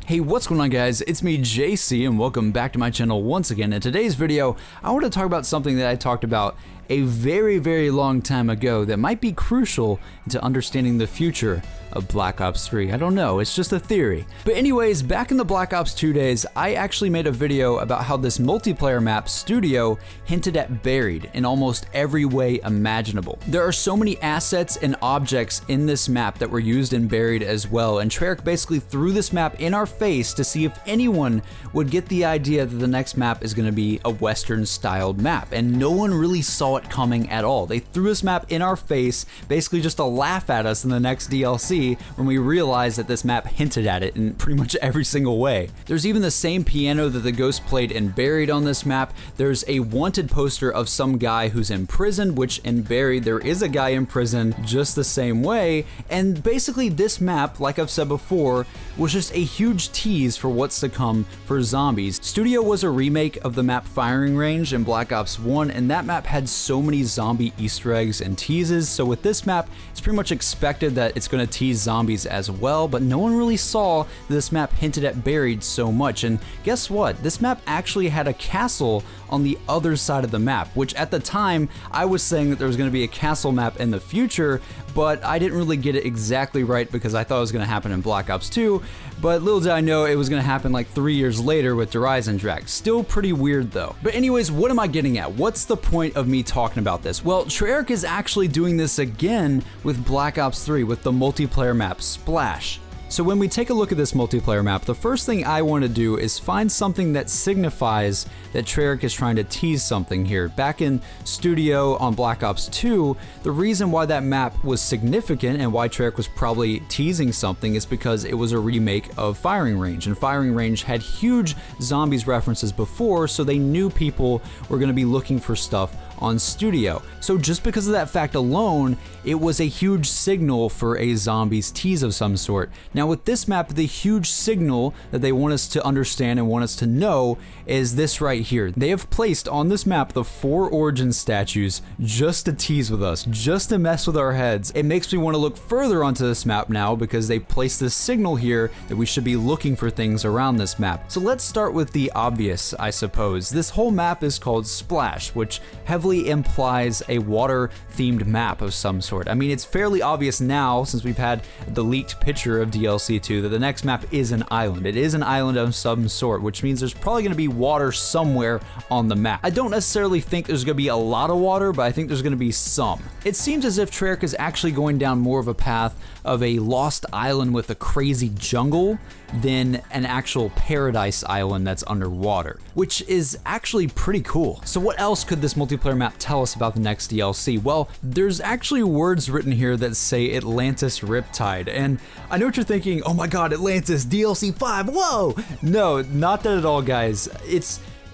Hey, what's going on guys? It's me, JC, and welcome back to my channel once again. In today's video, I want to talk about something that I talked about a very long time ago that might be crucial into understanding the future of Black Ops 3. I don't know, it's just a theory. But anyways, back in the Black Ops 2 days, I actually made a video about how this multiplayer map, Studio, hinted at Buried in almost every way imaginable. There are so many assets and objects in this map that were used in Buried as well, and Treyarch basically threw this map in our face to see if anyone would get the idea that the next map is going to be a Western styled map, and no one really saw it coming at all. They threw this map in our face basically just to laugh at us in the next DLC when we realized that this map hinted at it in pretty much every single way. There's even the same piano that the Ghost played in Buried on this map. There's a wanted poster of some guy who's in prison, which in Buried there is a guy in prison just the same way, and basically this map, like I've said before, was just a huge tease for what's to come for zombies. Studio was a remake of the map Firing Range in Black Ops 1, and that map had so many zombie Easter eggs and teases, so with this map, it's pretty much expected that it's going to tease zombies as well, but no one really saw this map hinted at Buried so much. And guess what? This map actually had a castle on the other side of the map, which at the time, I was saying that there was going to be a castle map in the future, but I didn't really get it exactly right because I thought it was going to happen in Black Ops 2, but little did I know it was going to happen like 3 years later with Horizon Drag. Still pretty weird though. But anyways, what am I getting at? What's the point of me talking about this? Well, Treyarch is actually doing this again with Black Ops 3 with the multiplayer map Splash. So when we take a look at this multiplayer map, the first thing I want to do is find something that signifies that Treyarch is trying to tease something here. Back in Studio on Black Ops 2, the reason why that map was significant and why Treyarch was probably teasing something is because it was a remake of Firing Range, and Firing Range had huge zombies references before, so they knew people were going to be looking for stuff on Studio. So just because of that fact alone, it was a huge signal for a zombies tease of some sort. Now with this map, the huge signal that they want us to understand and want us to know is this right here. They have placed on this map the 4 origin statues just to tease with us, just to mess with our heads. It makes me want to look further onto this map now because they placed this signal here that we should be looking for things around this map. So let's start with the obvious, I suppose. This whole map is called Splash, which heavily implies a water themed map of some sort. I mean, it's fairly obvious now since we've had the leaked picture of DLC 2 that the next map is an island. It is an island of some sort, which means there's probably going to be water somewhere on the map. I don't necessarily think there's going to be a lot of water, but I think there's going to be some. It seems as if Treyarch is actually going down more of a path of a lost island with a crazy jungle than an actual paradise island that's underwater, which is actually pretty cool. So what else could this multiplayer map tell us about the next DLC? Well, there's actually words written here that say Atlantis Riptide, and I know what you're thinking, oh my god, Atlantis, DLC 5, whoa! No, not that at all, guys.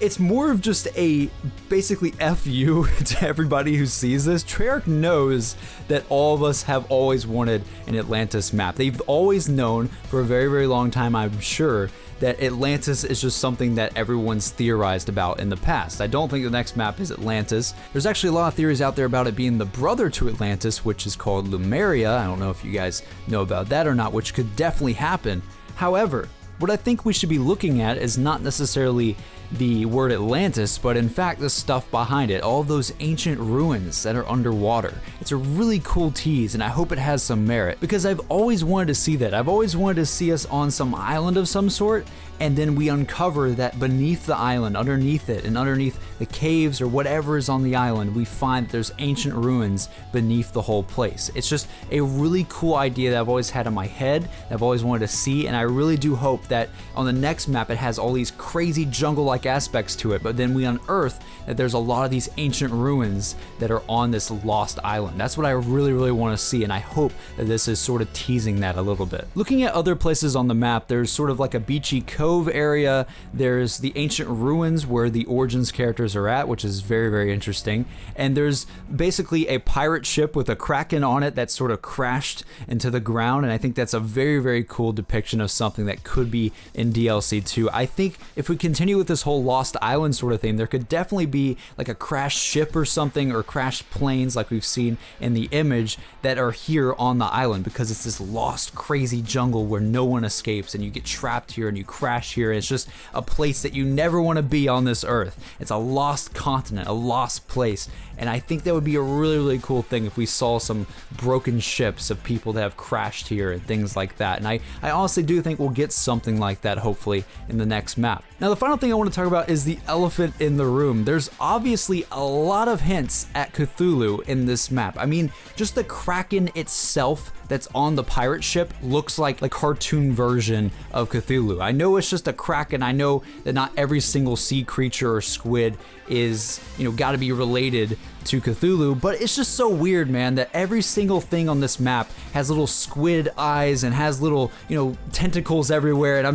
It's more of just a basically FU to everybody who sees this. Treyarch knows that all of us have always wanted an Atlantis map. They've always known for a very long time, I'm sure, that Atlantis is just something that everyone's theorized about in the past. I don't think the next map is Atlantis. There's actually a lot of theories out there about it being the brother to Atlantis, which is called Lumeria. I don't know if you guys know about that or not, which could definitely happen. However, what I think we should be looking at is not necessarily the word Atlantis, but in fact the stuff behind it, all those ancient ruins that are underwater. It's a really cool tease, and I hope it has some merit, because I've always wanted to see that. I've always wanted to see us on some island of some sort, and then we uncover that beneath the island, underneath it, and underneath the caves or whatever is on the island, we find that there's ancient ruins beneath the whole place. It's just a really cool idea that I've always had in my head, that I've always wanted to see, and I really do hope that on the next map it has all these crazy jungle-like aspects to it, but then we unearth that there's a lot of these ancient ruins that are on this lost island. That's what I really want to see, and I hope that this is sort of teasing that a little bit. Looking at other places on the map, there's sort of like a beachy coast cove area. There's the ancient ruins where the Origins characters are at, which is very, very interesting. And there's basically a pirate ship with a kraken on it that sort of crashed into the ground, and I think that's a very, very cool depiction of something that could be in DLC 2. I think if we continue with this whole Lost Island sort of theme, there could definitely be like a crashed ship or something, or crashed planes like we've seen in the image that are here on the island, because it's this lost, crazy jungle where no one escapes, and you get trapped here and you crash here, and it's just a place that you never want to be on this earth. It's a lost continent, a lost place, and I think that would be a really, really cool thing if we saw some broken ships of people that have crashed here and things like that. And I honestly do think we'll get something like that hopefully in the next map. Now the final thing I want to talk about is the elephant in the room. There's obviously a lot of hints at Cthulhu in this map. I mean, just the kraken itself that's on the pirate ship looks like a cartoon version of Cthulhu. I know it's just a kraken. I know that not every single sea creature or squid is, got to be related to Cthulhu, but it's just so weird, man, that every single thing on this map has little squid eyes and has little, tentacles everywhere, and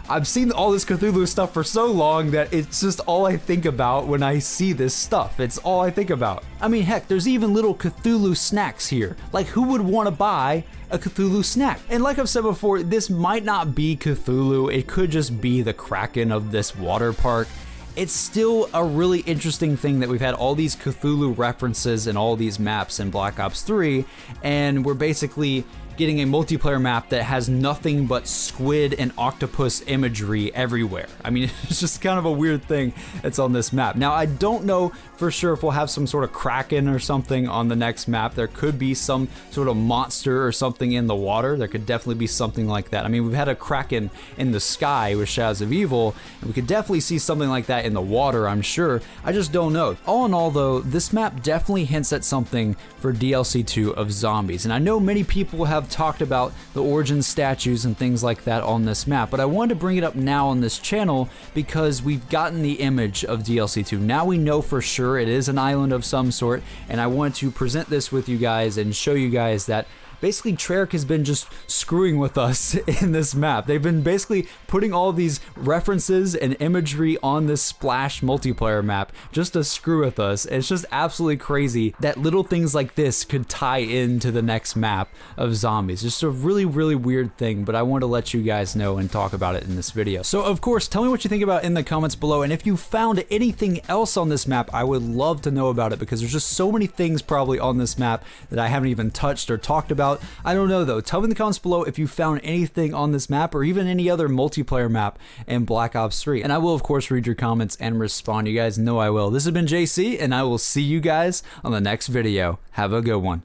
I've seen all this Cthulhu stuff for so long that it's just all I think about when I see this stuff. It's all I think about. I mean, heck, there's even little Cthulhu snacks here. Like, who would want to buy a Cthulhu snack? And like I've said before, this might not be Cthulhu. It could just be the kraken of this water park. It's still a really interesting thing that we've had all these Cthulhu references in all these maps in Black Ops 3, and we're basically getting a multiplayer map that has nothing but squid and octopus imagery everywhere. I mean, it's just kind of a weird thing that's on this map. Now, I don't know for sure if we'll have some sort of kraken or something on the next map. There could be some sort of monster or something in the water. There could definitely be something like that. I mean, we've had a kraken in the sky with Shadows of Evil, and we could definitely see something like that in the water, I'm sure. I just don't know. All in all, though, this map definitely hints at something for DLC 2 of zombies, and I know many people have talked about the Origin statues and things like that on this map, but I wanted to bring it up now on this channel because we've gotten the image of DLC 2. Now we know for sure it is an island of some sort, and I want to present this with you guys and show you guys that basically Treyarch has been just screwing with us in this map. They've been basically putting all these references and imagery on this Splash multiplayer map just to screw with us. It's just absolutely crazy that little things like this could tie into the next map of zombies. Just a really, really weird thing, but I want to let you guys know and talk about it in this video. So of course, tell me what you think about it in the comments below, and if you found anything else on this map, I would love to know about it, because there's just so many things probably on this map that I haven't even touched or talked about. I don't know though. Tell me in the comments below if you found anything on this map or even any other multiplayer map in Black Ops 3. And I will of course read your comments and respond. You guys know I will. This has been JC, and I will see you guys on the next video. Have a good one.